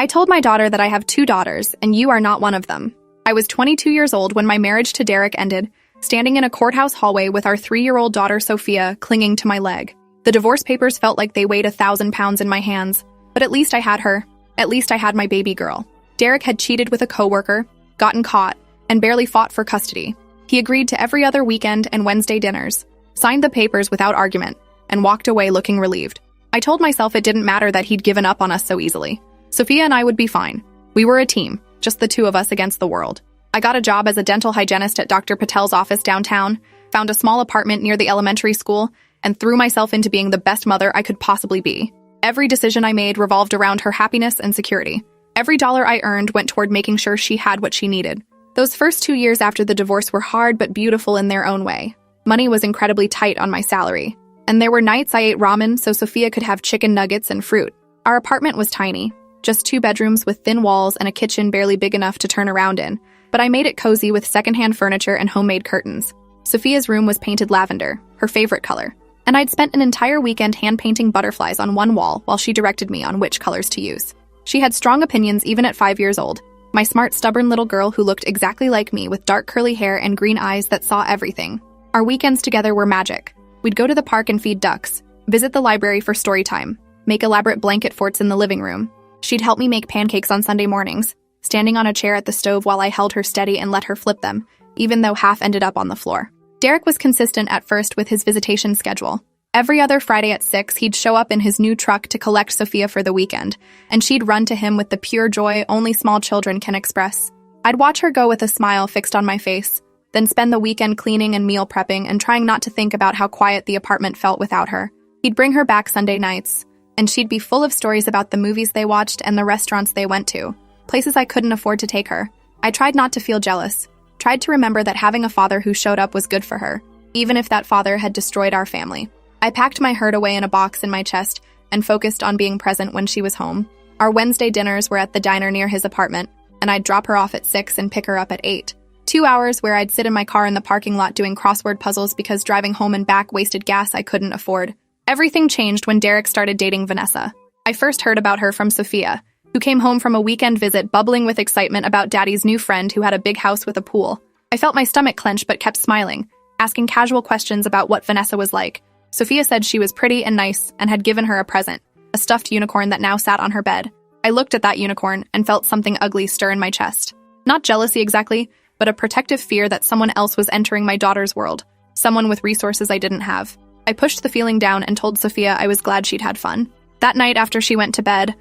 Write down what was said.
I told my daughter that I have 2 daughters, and you are not one of them. I was 22 years old when my marriage to Derek ended, standing in a courthouse hallway with our 3-year-old daughter Sophia clinging to my leg. The divorce papers felt like they weighed 1,000 pounds in my hands, but at least I had her. At least I had my baby girl. Derek had cheated with a coworker, gotten caught, and barely fought for custody. He agreed to every other weekend and Wednesday dinners, signed the papers without argument, and walked away looking relieved. I told myself it didn't matter that he'd given up on us so easily. Sophia and I would be fine. We were a team, just the 2 of us against the world. I got a job as a dental hygienist at Dr. Patel's office downtown, found a small apartment near the elementary school, and threw myself into being the best mother I could possibly be. Every decision I made revolved around her happiness and security. Every dollar I earned went toward making sure she had what she needed. Those first 2 years after the divorce were hard but beautiful in their own way. Money was incredibly tight on my salary, and there were nights I ate ramen so Sophia could have chicken nuggets and fruit. Our apartment was tiny, just 2 bedrooms with thin walls and a kitchen barely big enough to turn around in, but I made it cozy with secondhand furniture and homemade curtains. Sophia's room was painted lavender, her favorite color, and I'd spent an entire weekend hand-painting butterflies on one wall while she directed me on which colors to use. She had strong opinions even at 5 years old, my smart, stubborn little girl who looked exactly like me with dark curly hair and green eyes that saw everything. Our weekends together were magic. We'd go to the park and feed ducks, visit the library for story time, make elaborate blanket forts in the living room. She'd help me make pancakes on Sunday mornings, standing on a chair at the stove while I held her steady and let her flip them, even though half ended up on the floor. Derek was consistent at first with his visitation schedule. Every other Friday at 6, he'd show up in his new truck to collect Sophia for the weekend, and she'd run to him with the pure joy only small children can express. I'd watch her go with a smile fixed on my face, then spend the weekend cleaning and meal prepping and trying not to think about how quiet the apartment felt without her. He'd bring her back Sunday nights, and she'd be full of stories about the movies they watched and the restaurants they went to, places I couldn't afford to take her. I tried not to feel jealous, tried to remember that having a father who showed up was good for her, even if that father had destroyed our family. I packed my hurt away in a box in my chest and focused on being present when she was home. Our Wednesday dinners were at the diner near his apartment, and I'd drop her off at 6 and pick her up at 8. 2 hours where I'd sit in my car in the parking lot doing crossword puzzles because driving home and back wasted gas I couldn't afford. Everything changed when Derek started dating Vanessa. I first heard about her from Sophia, who came home from a weekend visit bubbling with excitement about Daddy's new friend who had a big house with a pool. I felt my stomach clench but kept smiling, asking casual questions about what Vanessa was like. Sophia said she was pretty and nice and had given her a present, a stuffed unicorn that now sat on her bed. I looked at that unicorn and felt something ugly stir in my chest. Not jealousy exactly, but a protective fear that someone else was entering my daughter's world, someone with resources I didn't have. I pushed the feeling down and told Sophia I was glad she'd had fun. That night after she went to bed,